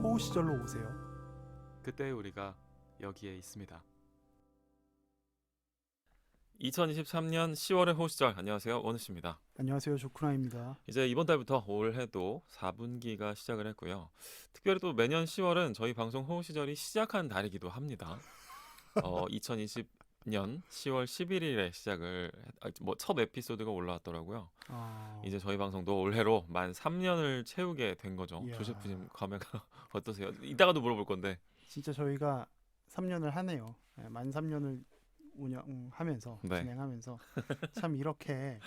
호우 시절로 오세요. 그때 우리가 여기에 있습니다. 2023년 10월의 호시절, 안녕하세요, 원우씨입니다. 안녕하세요, 조쿠나입니다. 이제 이번 달부터 올해도 4분기가 시작을 했고요. 특별히 또 매년 10월은 저희 방송 호시절이 시작한 달이기도 합니다. 2020년 10월 11일에 시작을 첫 에피소드가 올라왔더라고요. 이제 저희 방송도 올해로 만 3년을 채우게 된 거죠. 이야. 조셰프님 감회가 어떠세요? 이따가도 물어볼 건데. 진짜 저희가 3년을 하네요. 네, 만 3년을 운영하면서 네. 진행하면서 참 이렇게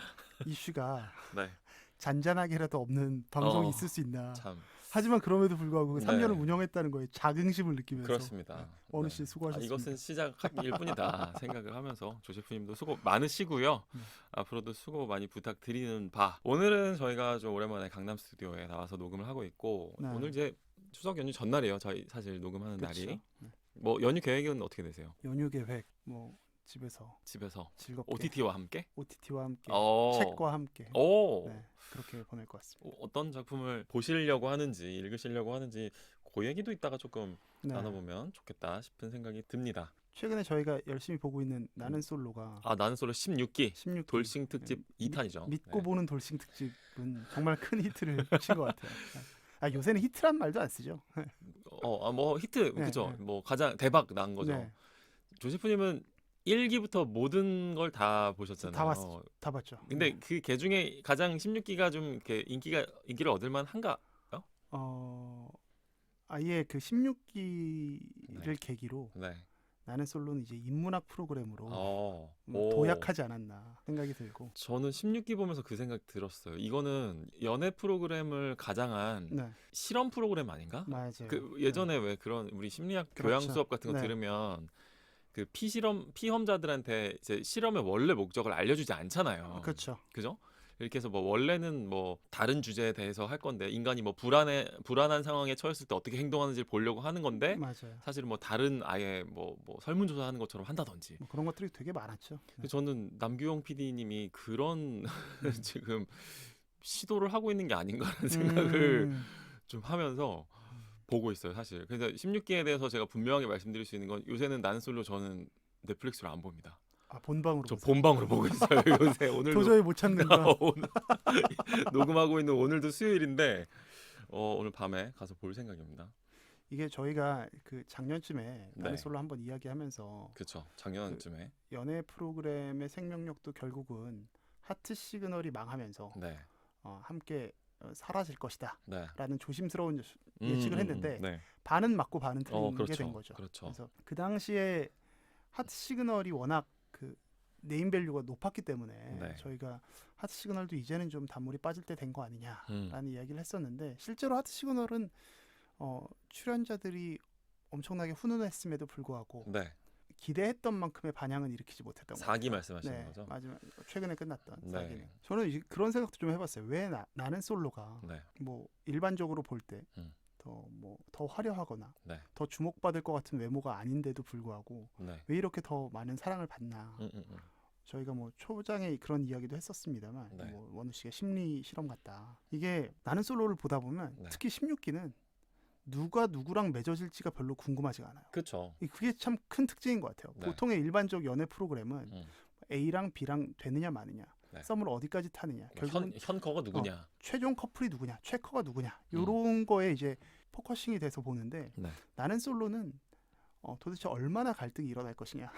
이슈가 네, 잔잔하게라도 없는 방송이 어, 있을 수 있나. 참 하지만 그럼에도 불구하고 네. 3년을 운영했다는 거에 자긍심을 느끼면서 그렇습니다. 원우 네. 씨 수고하셨습니다. 이것은 시작일 뿐이다 생각을 하면서 조셰프님도 수고 많으시고요. 앞으로도 수고 많이 부탁드리는 바. 오늘은 저희가 좀 오랜만에 강남 스튜디오에 나와서 녹음을 하고 있고 네. 오늘 이제 추석 연휴 전날이에요. 저희 사실 녹음하는 날이. 그렇죠. 네. 뭐 연휴 계획은 어떻게 되세요? 연휴 계획 뭐 집에서 즐겁게 OTT와 함께? OTT와 함께 어. 책과 함께 오. 네, 그렇게 보낼 것 같습니다. 어떤 작품을 보시려고 하는지 읽으시려고 하는지 그 얘기도 이따가 조금 네. 나눠보면 좋겠다 싶은 생각이 듭니다. 최근에 저희가 열심히 보고 있는 나는 솔로가 나는 솔로 16기 16기 돌싱 특집 2탄이죠. 믿고 보는 돌싱 특집은 정말 큰 히트를 친 것 같아요. 요새는 히트란 말도 안 쓰죠. 뭐 히트 네, 그죠? 네. 뭐 가장 대박 난 거죠. 네, 조시프님은 1기부터 모든 걸 다 보셨잖아요. 다 봤죠. 근데 네. 그 중에 가장 16기가 좀 이렇게 인기를 얻을 만한가? 아예 그 16기를 네. 계기로 네. 나는 솔로는 이제 인문학 프로그램으로 오. 도약하지 않았나 생각이 들고. 저는 16기 보면서 그 생각 들었어요. 이거는 연애 프로그램을 가장한 네, 실험 프로그램 아닌가? 맞아요. 그 예전에 왜 그런 우리 심리학 교양 그렇죠. 수업 같은 거 네. 들으면 그 피험자들한테 이제 실험의 원래 목적을 알려주지 않잖아요. 그렇죠. 그죠? 이렇게 해서 뭐 원래는 뭐 다른 주제에 대해서 할 건데 인간이 뭐 불안한 상황에 처했을 때 어떻게 행동하는지를 보려고 하는 건데 맞아요. 사실은 뭐 다른 아예 뭐 설문조사하는 것처럼 한다든지. 뭐 그런 것들이 되게 많았죠. 네. 저는 남규용 PD님이 그런 지금 시도를 하고 있는 게 아닌가라는 생각을 좀 하면서 보고 있어요, 사실. 그래서 16기에 대해서 제가 분명하게 말씀드릴 수 있는 건 요새는 나는 솔로 저는 넷플릭스로 안 봅니다. 본방으로 저 보세요. 본방으로 보고 있어요. 요새 오늘도 도저히 못 참는다. 녹음하고 있는 오늘도 수요일인데 오늘 밤에 가서 볼 생각입니다. 이게 저희가 그 작년쯤에 나는 네. 솔로 한번 이야기하면서 그렇죠. 작년쯤에. 연애 프로그램의 생명력도 결국은 하트 시그널이 망하면서 네. 함께 사라질 것이다 네. 라는 조심스러운 예측을 했는데 네. 반은 맞고 반은 틀린 그렇죠. 게 된 거죠. 그렇죠. 그래서 그 당시에 하트 시그널이 워낙 그 네임 밸류가 높았기 때문에 네. 저희가 하트 시그널도 이제는 좀 단물이 빠질 때 된 거 아니냐라는 음. 이야기를 했었는데 실제로 하트 시그널은 출연자들이 엄청나게 훈훈했음에도 불구하고 네. 기대했던 만큼의 반향은 일으키지 못했던 것 4기 같아요. 말씀하시는 네, 거죠? 마지막 최근에 끝났던 네. 4기는. 저는 그런 생각도 좀 해봤어요. 왜 나는 솔로가 네. 뭐 일반적으로 볼 때 더 화려하거나 네. 더 주목받을 것 같은 외모가 아닌데도 불구하고 네. 왜 이렇게 더 많은 사랑을 받나. 저희가 뭐 초장에 그런 이야기도 했었습니다만 네. 뭐 원우 씨가 심리 실험 같다. 이게 나는 솔로를 보다 보면 네. 특히 16기는 누가 누구랑 맺어질지가 별로 궁금하지가 않아요. 그렇죠. 그게 참 큰 특징인 것 같아요. 네. 보통의 일반적 연애 프로그램은 A랑 B랑 되느냐 마느냐, 네. 썸을 어디까지 타느냐, 결국은 현커가 누구냐? 최종 커플이 누구냐, 최커가 누구냐 이런 거에 이제 포커싱이 돼서 보는데 네. 나는 솔로는 도대체 얼마나 갈등이 일어날 것이냐.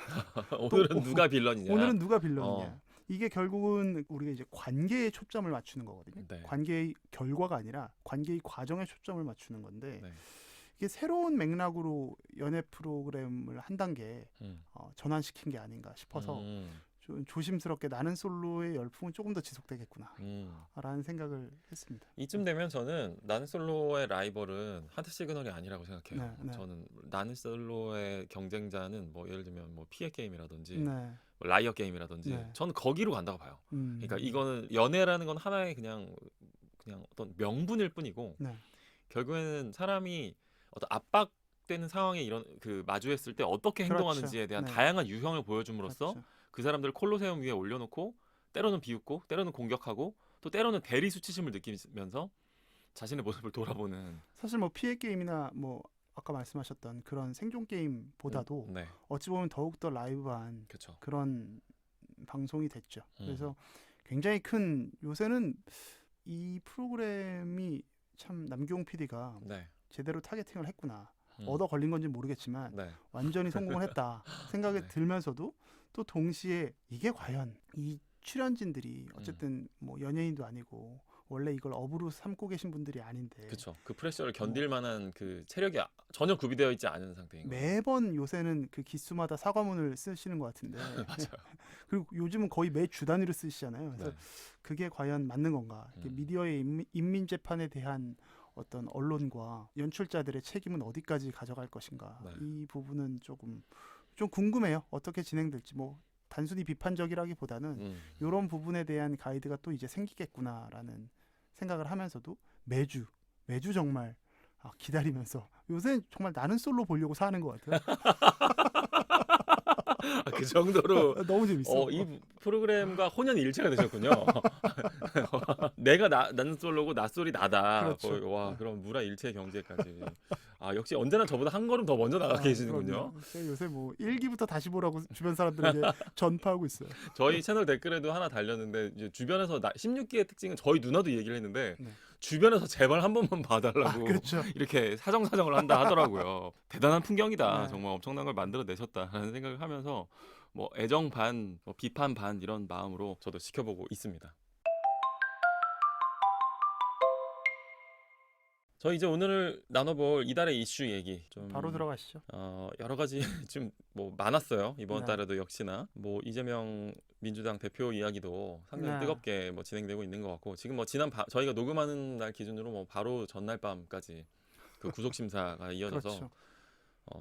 오늘은 누가 빌런이냐? 오늘은 누가 빌런이냐. 이게 결국은 우리가 이제 관계에 초점을 맞추는 거거든요. 네. 관계의 결과가 아니라 관계의 과정에 초점을 맞추는 건데 네. 이게 새로운 맥락으로 연애 프로그램을 한 단계 전환시킨 게 아닌가 싶어서 좀 조심스럽게 나는 솔로의 열풍은 조금 더 지속되겠구나 라는 생각을 했습니다. 이쯤 되면 저는 나는 솔로의 라이벌은 하트 시그널이 아니라고 생각해요. 네. 저는 나는 솔로의 경쟁자는 뭐 예를 들면 뭐 피해 게임이라든지 네. 뭐 라이어 게임이라든지 네. 저는 거기로 간다고 봐요. 그러니까 이거는 연애라는 건 하나의 그냥 그냥 어떤 명분일 뿐이고 네. 결국에는 사람이 어떤 압박되는 상황에 이런 그 마주했을 때 어떻게 그렇죠. 행동하는지에 대한 네. 다양한 유형을 보여줌으로써 그렇죠. 그 사람들을 콜로세움 위에 올려놓고 때로는 비웃고 때로는 공격하고 또 때로는 대리 수치심을 느끼면서 자신의 모습을 돌아보는 사실 뭐 피해 게임이나 뭐 아까 말씀하셨던 그런 생존 게임보다도 네, 어찌 보면 더욱 더 라이브한 그렇죠. 그런 방송이 됐죠. 그래서 굉장히 큰 요새는 이 프로그램이 참 남경 PD가 네, 제대로 타겟팅을 했구나. 얻어 걸린 건지 모르겠지만 네, 완전히 성공을 했다 생각이 네. 들면서도 또 동시에 이게 과연 이 출연진들이 어쨌든 뭐 연예인도 아니고 원래 이걸 업으로 삼고 계신 분들이 아닌데 그렇죠. 그 프레셔를 견딜 만한 그 체력이 전혀 구비되어 있지 않은 상태인 거예요. 매번 요새는 그 기수마다 사과문을 쓰시는 것 같은데 맞아요. 그리고 요즘은 거의 매 주 단위로 쓰시잖아요. 그래서 네. 그게 과연 맞는 건가? 이렇게 미디어의 인민 재판에 대한 어떤 언론과 연출자들의 책임은 어디까지 가져갈 것인가? 네. 이 부분은 조금 좀 궁금해요. 어떻게 진행될지 뭐 단순히 비판적이라기보다는 이런 부분에 대한 가이드가 또 이제 생기겠구나라는 생각을 하면서도 매주 정말 기다리면서 요새 정말 나는 솔로 보려고 사는 것 같아요. 그 정도로 너무 재밌어. 이 프로그램과 혼연일체가 되셨군요. 내가 나는 솔로고 나 솔이 나다. 그렇죠. 거의, 와 그럼 무라일체 경제까지. 아 역시 언제나 저보다 한 걸음 더 먼저 나가 계시는군요. 그럼요. 제가 요새 뭐 1기부터 다시 보라고 주변 사람들에게 전파하고 있어요. 저희 채널 댓글에도 하나 달렸는데 이제 주변에서 16기의 특징은 저희 누나도 얘기를 했는데 네. 주변에서 제발 한 번만 봐달라고 그렇죠. 이렇게 사정사정을 한다 하더라고요. 대단한 풍경이다. 네. 정말 엄청난 걸 만들어내셨다라는 생각을 하면서 뭐 애정 반, 뭐 비판 반 이런 마음으로 저도 지켜보고 있습니다. 저 이제 오늘 나눠볼 이달의 이슈 얘기 좀 바로 들어가시죠. 여러 가지 좀 뭐 많았어요. 이번 네. 달에도 역시나 뭐 이재명 민주당 대표 이야기도 상당히 네. 뜨겁게 뭐 진행되고 있는 것 같고 지금 뭐 저희가 녹음하는 날 기준으로 뭐 바로 전날 밤까지 그 구속 심사가 이어져서 그렇죠.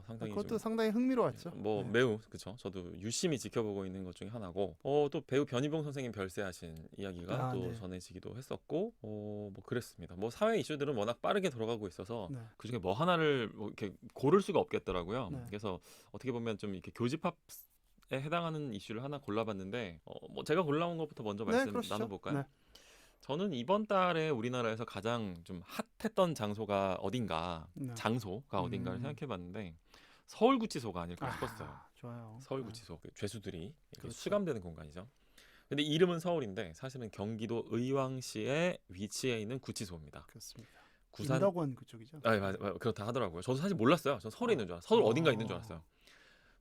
상당히 그것도 좀 상당히 흥미로웠죠. 뭐 네. 매우 그렇죠. 저도 유심히 지켜보고 있는 것 중에 하나고 또 배우 변희봉 선생님 별세하신 이야기가 또 네. 전해지기도 했었고 뭐 그랬습니다. 뭐 사회 이슈들은 워낙 빠르게 돌아가고 있어서 네. 그중에 뭐 하나를 뭐 이렇게 고를 수가 없겠더라고요. 네. 그래서 어떻게 보면 좀 이렇게 교집합에 해당하는 이슈를 하나 골라봤는데 뭐 제가 골라온 것부터 먼저 말씀 그러시죠. 나눠볼까요? 네. 저는 이번 달에 우리나라에서 가장 좀 핫했던 장소가 어딘가 네. 장소가 어딘가를 생각해봤는데 서울구치소가 아닐까 아, 싶었어요. 좋아요. 서울구치소 그 죄수들이 이렇게 그렇죠. 수감되는 공간이죠. 근데 이름은 서울인데 사실은 경기도 의왕시에 위치해 있는 구치소입니다. 그렇습니다. 구산 인덕원 그쪽이죠. 맞아, 그렇다 하더라고요. 저도 사실 몰랐어요. 전 서울에 있는 줄 알았어요. 서울 어딘가 있는 줄 알았어요.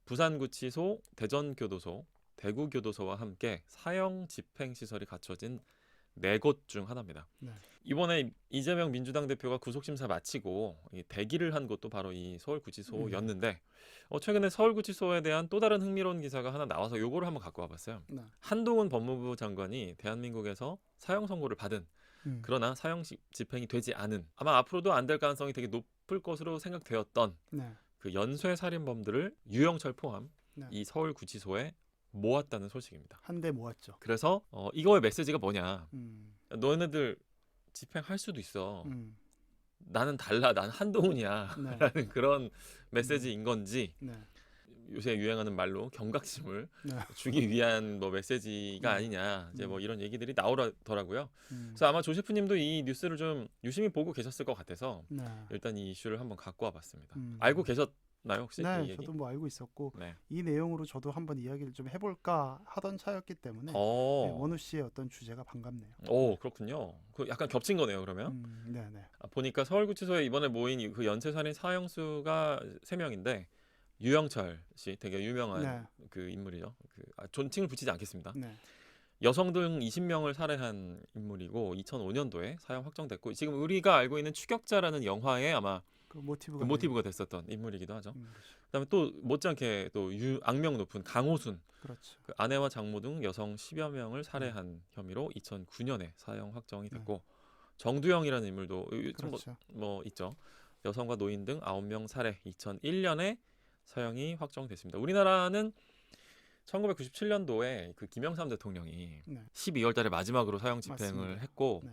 부산구치소, 대전교도소, 대구교도소와 함께 사형 집행시설이 갖춰진 4곳 중 하나입니다. 네. 이번에 이재명 민주당 대표가 구속심사 마치고 대기를 한 곳도 바로 이 서울구치소였는데 최근에 서울구치소에 대한 또 다른 흥미로운 기사가 하나 나와서 요거를 한번 갖고 와봤어요. 네. 한동훈 법무부 장관이 대한민국에서 사형 선고를 받은 그러나 사형 집행이 되지 않은 아마 앞으로도 안 될 가능성이 되게 높을 것으로 생각되었던 네. 그 연쇄 살인범들을 유영철 포함 네. 이 서울구치소에 모았다는 소식입니다. 한대 모았죠. 그래서 이거의 메시지가 뭐냐? 너네들 집행할 수도 있어. 나는 달라. 난 한동훈이야. 네. 라는 그런 메시지인 건지 네. 요새 유행하는 말로 경각심을 네. 주기 위한 뭐 메시지가 네. 아니냐 이제 뭐 이런 얘기들이 나오더라고요. 음. 그래서 아마 조셰프님도 이 뉴스를 좀 유심히 보고 계셨을 것 같아서 네. 일단 이 이슈를 한번 갖고 와봤습니다. 음. 알고 계셨나요 혹시 네, 이 얘기? 저도 뭐 알고 있었고 네. 이 내용으로 저도 한번 이야기를 좀 해볼까 하던 차였기 때문에 네, 원우 씨의 어떤 주제가 반갑네요. 오 그렇군요. 그 약간 겹친 거네요 그러면. 네, 네. 보니까 서울구치소에 이번에 모인 그 연쇄살인 사형수가 3명인데 유영철 씨 되게 유명한 네. 그 인물이죠. 존칭을 붙이지 않겠습니다. 네. 여성 등 20명을 살해한 인물이고 2005년도에 사형 확정됐고 지금 우리가 알고 있는 추격자라는 영화에 아마 그 모티브가, 모티브가 됐었던 인물이기도 하죠. 그렇죠. 그다음에 또 못지않게 또 악명 높은 강호순 그렇죠. 그 아내와 장모 등 여성 10여 명을 살해한 혐의로 2009년에 사형 확정이 됐고 정두영이라는 인물도 그렇죠. 뭐 있죠. 여성과 노인 등 9명 살해 2001년에 사형이 확정됐습니다. 우리나라는 1997년도에 그 김영삼 대통령이 네. 12월 달에 마지막으로 사형 집행을 맞습니다. 했고 네.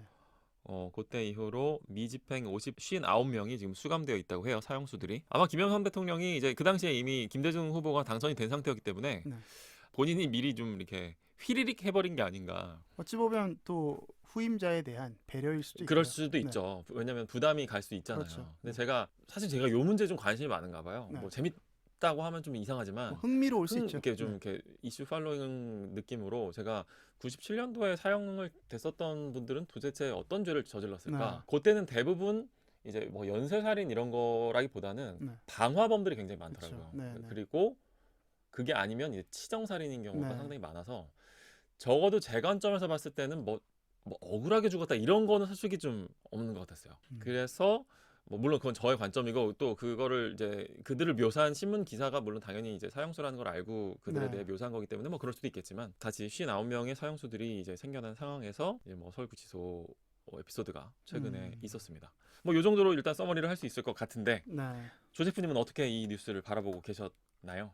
그때 이후로 미집행 59명이 지금 수감되어 있다고 해요. 사형수들이. 아마 김영삼 대통령이 이제 그 당시에 이미 김대중 후보가 당선이 된 상태였기 때문에 네. 본인이 미리 좀 이렇게 휘리릭 해버린 게 아닌가. 어찌 보면 또 후임자에 대한 배려일 수도 그럴 있고요. 수도 네. 있죠. 왜냐하면 부담이 갈 수 있잖아요. 그렇죠. 근데 제가 요 문제에 좀 관심이 많은가 봐요. 네. 뭐 재밌다고 하면 좀 이상하지만 흥미로울 수 있죠. 이렇게 좀 네. 이렇게 이슈 팔로잉 느낌으로 제가 97년도에 사형을 됐었던 분들은 도대체 어떤 죄를 저질렀을까? 네. 그때는 대부분 이제 뭐 연쇄살인 이런 거라기보다는 네. 방화범들이 굉장히 많더라고요. 그렇죠. 네, 네. 그리고 그게 아니면 이제 치정살인인 경우가 네. 상당히 많아서 적어도 제 관점에서 봤을 때는 뭐 억울하게 죽었다 이런 거는 솔직히 좀 없는 것 같았어요. 그래서 뭐 물론 그건 저의 관점이고 또 그거를 이제 그들을 묘사한 신문 기사가 물론 당연히 이제 사형수라는 걸 알고 그들에 네. 대해 묘사한 거기 때문에 뭐 그럴 수도 있겠지만 다시 59명의 사형수들이 이제 생겨난 상황에서 이제 뭐 서울구치소 에피소드가 최근에 있었습니다. 뭐 요 정도로 일단 서머리를 할 수 있을 것 같은데 네. 조세프님은 어떻게 이 뉴스를 바라보고 계셨나요?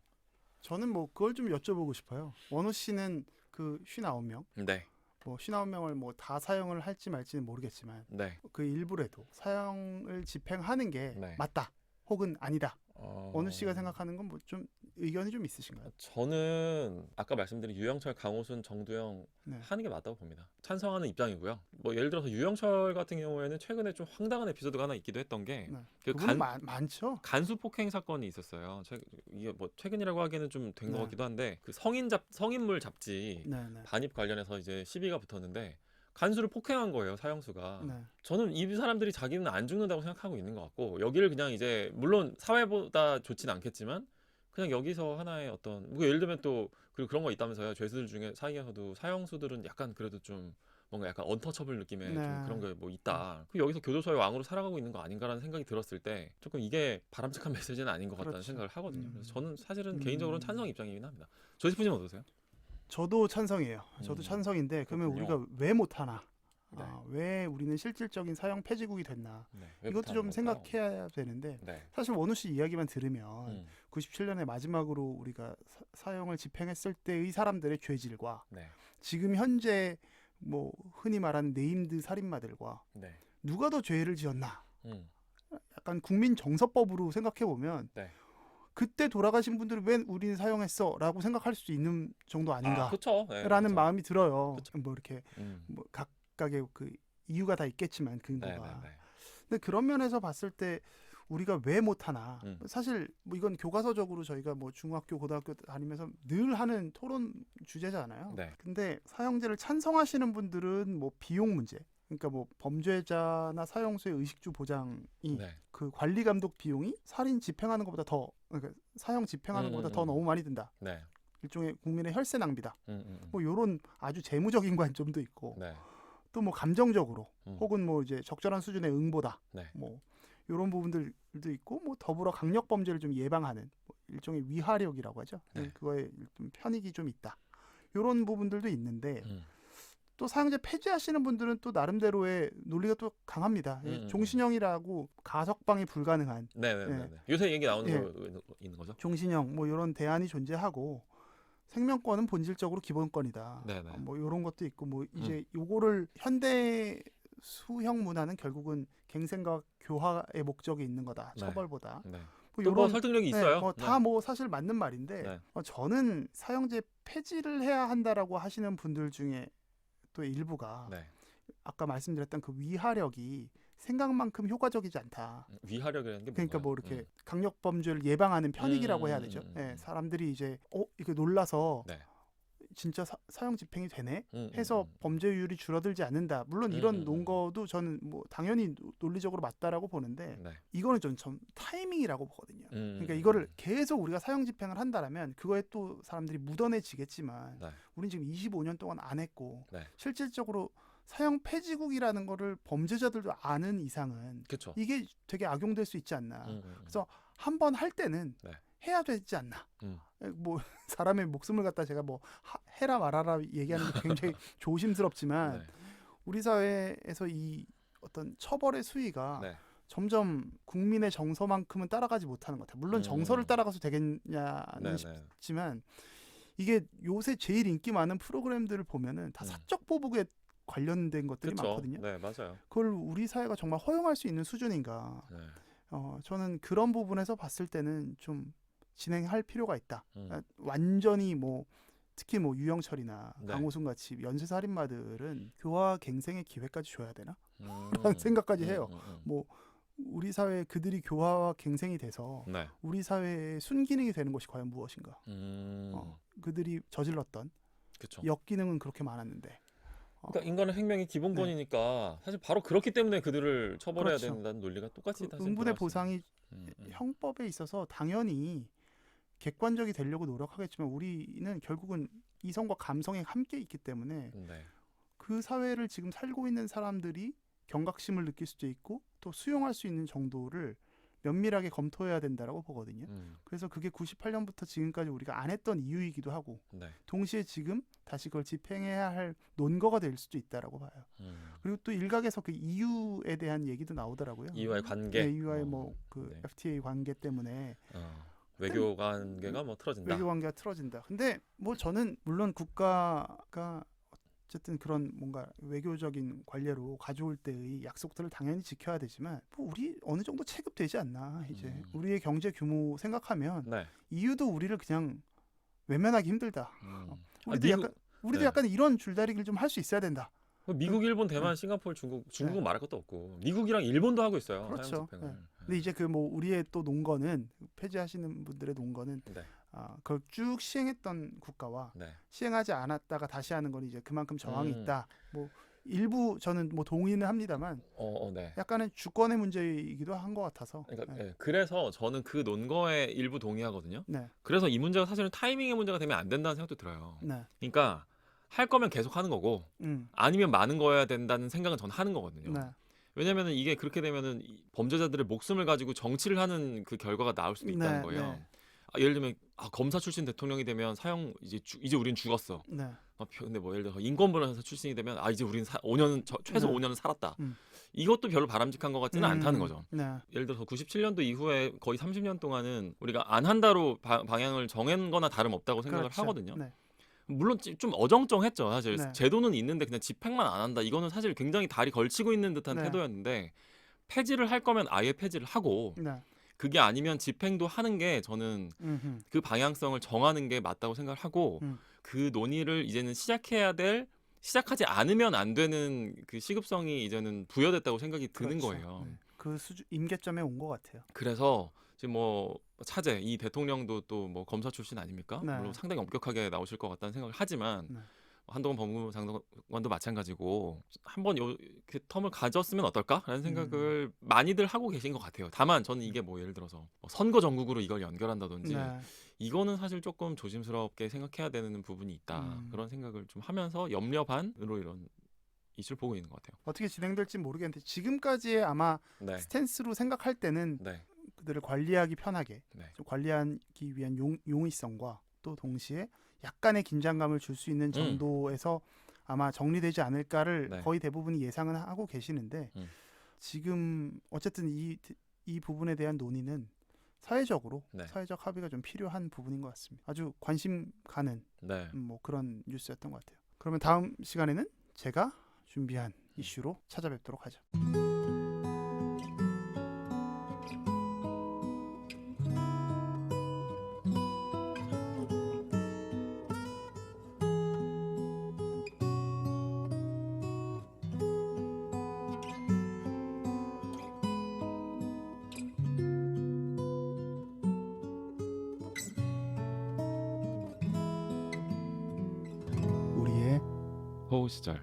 저는 뭐 그걸 좀 여쭤보고 싶어요. 원우 씨는 그 59명, 네, 뭐 59명을 뭐 다 사형을 할지 말지는 모르겠지만 네. 그 일부라도 사형을 집행하는 게 네. 맞다 혹은 아니다. 원우 씨가 생각하는 건 뭐 좀 의견이 좀 있으신가요? 저는 아까 말씀드린 유영철, 강호순, 정두영 네. 하는 게 맞다고 봅니다. 찬성하는 입장이고요. 뭐 예를 들어서 유영철 같은 경우에는 최근에 좀 황당한 에피소드가 하나 있기도 했던 게 네. 그 그분은 많죠. 간수 폭행 사건이 있었어요. 이게 뭐 최근이라고 하기에는 좀 된 것 네. 같기도 한데 그 성인물 잡지 네, 네. 반입 관련해서 이제 시비가 붙었는데 간수를 폭행한 거예요, 사형수가. 네. 저는 이 사람들이 자기는 안 죽는다고 생각하고 있는 것 같고 여기를 그냥 이제 물론 사회보다 좋진 않겠지만 그냥 여기서 하나의 어떤 뭐 예를 들면 또 그리고 그런 거 있다면서요. 죄수들 중에 사이에서도 사형수들은 약간 그래도 좀 뭔가 약간 언터처블 느낌의 네. 좀 그런 게 뭐 있다. 그 여기서 교도소의 왕으로 살아가고 있는 거 아닌가라는 생각이 들었을 때 조금 이게 바람직한 메시지는 아닌 것 같다는 그렇죠. 생각을 하거든요. 그래서 저는 사실은 음. 개인적으로는 찬성 입장이긴 합니다. 조세프님 어떠세요? 저도 찬성이에요. 저도 찬성인데 그러면 그렇군요. 우리가 왜 못하나? 네. 왜 우리는 실질적인 사형 폐지국이 됐나? 네, 왜 이것도 못하는 좀 걸까요? 생각해야 되는데 네. 사실 원우 씨 이야기만 들으면 음, 97년에 마지막으로 우리가 사형을 집행했을 때의 사람들의 죄질과 네. 지금 현재 뭐 흔히 말하는 네임드 살인마들과 네. 누가 더 죄를 지었나? 음, 약간 국민 정서법으로 생각해 보면 네. 그때 돌아가신 분들을 왜 우리는 사형했어라고 생각할 수 있는 정도 아닌가라는 그렇죠. 네, 마음이 들어요. 그쵸. 뭐 이렇게 음. 뭐 각각의 그 이유가 다 있겠지만 근거가. 네, 네, 네. 근데 그런 면에서 봤을 때 우리가 왜 못하나? 음. 사실 뭐 이건 교과서적으로 저희가 뭐 중학교, 고등학교 다니면서 늘 하는 토론 주제잖아요. 네. 근데 사형제를 찬성하시는 분들은 뭐 비용 문제, 그러니까 뭐 범죄자나 사형수의 의식주 보장이 네. 그 관리 감독 비용이 살인 집행하는 것보다 더 그러니까 사형 집행하는 것보다 더 너무 많이 든다. 네. 일종의 국민의 혈세 낭비다. 음. 뭐 이런 아주 재무적인 관점도 있고 네. 또 뭐 감정적으로 음. 혹은 뭐 이제 적절한 수준의 응보다. 네. 뭐 이런 부분들도 있고 뭐 더불어 강력 범죄를 좀 예방하는 뭐 일종의 위하력이라고 하죠. 네. 그거에 좀 편익이 좀 있다. 이런 부분들도 있는데 음. 또 사형제 폐지하시는 분들은 또 나름대로의 논리가 또 강합니다. 종신형이라고 가석방이 불가능한 네. 요새 얘기 나오는 예. 거 있는 거죠? 종신형 뭐 이런 대안이 존재하고 생명권은 본질적으로 기본권이다. 네네. 뭐 이런 것도 있고 뭐 이제 요거를 현대 수형 문화는 결국은 갱생과 교화의 목적이 있는 거다. 네. 처벌보다. 네. 뭐 또 뭐 설득력이 있어요. 다 뭐 사실 맞는 말인데 네. 저는 사형제 폐지를 해야 한다라고 하시는 분들 중에 또 일부가 네. 아까 말씀드렸던 그 위하력이 생각만큼 효과적이지 않다. 위하력이라는 게 그러니까 뭔가요? 뭐 이렇게 강력 범죄를 예방하는 편익이라고 해야 되죠. 사람들이 이제 이렇게 놀라서 네. 진짜 사형 집행이 되네 해서 범죄율이 줄어들지 않는다. 물론 이런 논거도 저는 뭐 당연히 논리적으로 맞다라고 보는데 네. 이거는 좀 타이밍이라고 보거든요. 그러니까 이거를 계속 우리가 사형 집행을 한다라면 그거에 또 사람들이 묻어내지겠지만 네. 우린 지금 25년 동안 안 했고 네. 실질적으로 사형 폐지국이라는 거를 범죄자들도 아는 이상은 그렇죠. 이게 되게 악용될 수 있지 않나. 그래서 그래서 한 번 할 때는 네. 해야 되지 않나. 음. 뭐 사람의 목숨을 갖다 제가 뭐 해라 말아라 얘기하는 게 굉장히 조심스럽지만 네. 우리 사회에서 이 어떤 처벌의 수위가 네. 점점 국민의 정서만큼은 따라가지 못하는 것 같아요. 물론 정서를 따라가서 되겠냐는 싶지만 이게 요새 제일 인기 많은 프로그램들을 보면은 다 사적 보복에 관련된 것들이 그쵸. 많거든요. 네, 맞아요. 그걸 우리 사회가 정말 허용할 수 있는 수준인가? 네. 저는 그런 부분에서 봤을 때는 좀 진행할 필요가 있다. 음. 완전히 뭐 특히 뭐 유영철이나 네. 강호순 같이 연쇄살인마들은 교화 갱생의 기회까지 줘야 되나? 음. 라는 생각까지 해요. 뭐 우리 사회에 그들이 교화와 갱생이 돼서 네. 우리 사회의 순기능이 되는 것이 과연 무엇인가? 그들이 저질렀던 그쵸. 역기능은 그렇게 많았는데. 그러니까 인간은 생명이 기본권이니까 사실 바로 그렇기 때문에 그들을 처벌해야 그렇죠. 된다는 논리가 똑같이 그 사실 응분의 돌아갈 수 보상이 있는. 형법에 있어서 당연히 객관적이 되려고 노력하겠지만 우리는 결국은 이성과 감성이 함께 있기 때문에 네. 그 사회를 지금 살고 있는 사람들이 경각심을 느낄 수도 있고 또 수용할 수 있는 정도를 면밀하게 검토해야 된다라고 보거든요. 그래서 그게 98년부터 지금까지 우리가 안 했던 이유이기도 하고 네. 동시에 지금 다시 그걸 집행해야 할 논거가 될 수도 있다라고 봐요. 그리고 또 일각에서 그 EU에 대한 얘기도 나오더라고요. EU와의 관계. 네, EU와의 뭐 그 네. FTA 관계 때문에 외교 관계가 뭐 틀어진다. 외교 관계가 틀어진다. 근데 뭐 저는 물론 국가가 어쨌든 그런 뭔가 외교적인 관례로 가져올 때의 약속들을 당연히 지켜야 되지만 뭐 우리 어느 정도 체급되지 않나 이제 우리의 경제 규모 생각하면 네. EU도 우리를 그냥 외면하기 힘들다. 우리도 미국, 우리도 네. 약간 이런 줄다리기를 좀 할 수 있어야 된다. 미국, 일본, 대만, 싱가포르, 중국은 말할 것도 없고 미국이랑 일본도 하고 있어요. 그렇죠. 사형 집행을. 네. 근데 이제 그 뭐 우리의 또 논거는 폐지하시는 분들의 논거는 네. 그걸 쭉 시행했던 국가와 네. 시행하지 않았다가 다시 하는 건 이제 그만큼 저항이 음. 있다. 뭐 일부 저는 뭐 동의는 합니다만 네. 약간의 주권의 문제이기도 한 것 같아서. 그러니까 네. 네. 그래서 저는 그 논거에 일부 동의하거든요. 네. 그래서 이 문제가 사실은 타이밍의 문제가 되면 안 된다는 생각도 들어요. 네. 그러니까 할 거면 계속 하는 거고 아니면 많은 거여야 된다는 생각은 저는 하는 거거든요. 네. 왜냐면은 이게 그렇게 되면은 범죄자들의 목숨을 가지고 정치를 하는 그 결과가 나올 수도 있다는 네, 거예요. 네. 예를 들면 검사 출신 대통령이 되면 사형 이제 우린 죽었어. 네. 근데 뭐 예를 들어서 인권변호사 출신이 되면 이제 우린 5년은 최소 네. 5년은 살았다. 이것도 별로 바람직한 것 같지는 않다는 거죠. 네. 예를 들어서 97년도 이후에 거의 30년 동안은 우리가 안 한다로 방향을 정한 거나 다름없다고 생각을 그렇죠. 하거든요. 네. 물론 좀 어정쩡했죠. 사실 네. 제도는 있는데 그냥 집행만 안 한다. 이거는 사실 굉장히 다리 걸치고 있는 듯한 네. 태도였는데 폐지를 할 거면 아예 폐지를 하고 네. 그게 아니면 집행도 하는 게 저는 그 방향성을 정하는 게 맞다고 생각을 하고 그 논의를 이제는 시작하지 않으면 안 되는 그 시급성이 이제는 부여됐다고 생각이 드는 그렇죠. 거예요. 네. 그 임계점에 온 것 같아요. 그래서 지금 뭐 차제 이 대통령도 또 뭐 검사 출신 아닙니까? 네. 물론 상당히 엄격하게 나오실 것 같다는 생각을 하지만 네. 한동훈 법무부 장관도 마찬가지고 한번 그 텀을 가졌으면 어떨까라는 생각을 많이들 하고 계신 것 같아요. 다만 저는 이게 뭐 예를 들어서 선거 전국으로 이걸 연결한다든지 네. 이거는 사실 조금 조심스럽게 생각해야 되는 부분이 있다. 그런 생각을 좀 하면서 염려 반으로 이런 이슈를 보고 있는 것 같아요. 어떻게 진행될지 모르겠는데 지금까지의 아마 네. 스탠스로 생각할 때는 네. 그들을 관리하기 편하게 네. 좀 관리하기 위한 용의성과 또 동시에 약간의 긴장감을 줄 수 있는 정도에서 아마 정리되지 않을까를 네. 거의 대부분이 예상은 하고 계시는데 지금 어쨌든 이 부분에 대한 논의는 사회적으로 네. 사회적 합의가 좀 필요한 부분인 것 같습니다. 아주 관심 가는 네. 뭐 그런 뉴스였던 것 같아요. 그러면 다음 시간에는 제가 준비한 이슈로 찾아뵙도록 하죠. 우리의 호우 시절